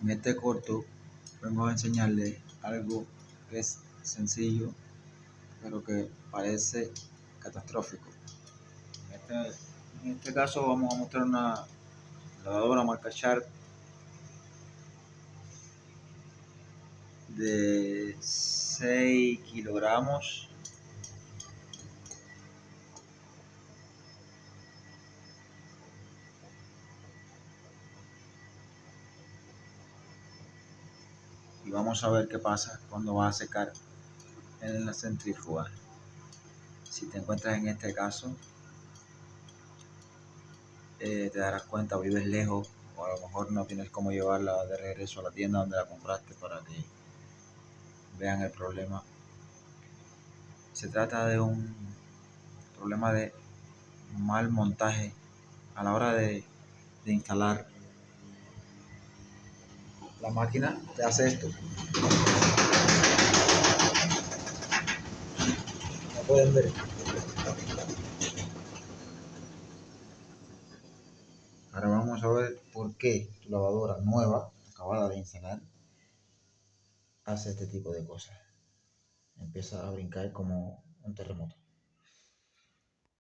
En este corto vengo a enseñarles algo que es sencillo, pero que parece catastrófico. En este caso vamos a mostrar una lavadora marca Sharp de 6 kilogramos. Y vamos a ver qué pasa cuando va a secar en la centrífuga. Si te encuentras en este caso, te darás cuenta, vives lejos o a lo mejor no tienes cómo llevarla de regreso a la tienda donde la compraste para que vean el problema. Se trata de un problema de mal montaje a la hora de instalar. La máquina te hace esto. Como pueden ver. Ahora vamos a ver por qué tu lavadora nueva, acabada de instalar, hace este tipo de cosas. Empieza a brincar como un terremoto.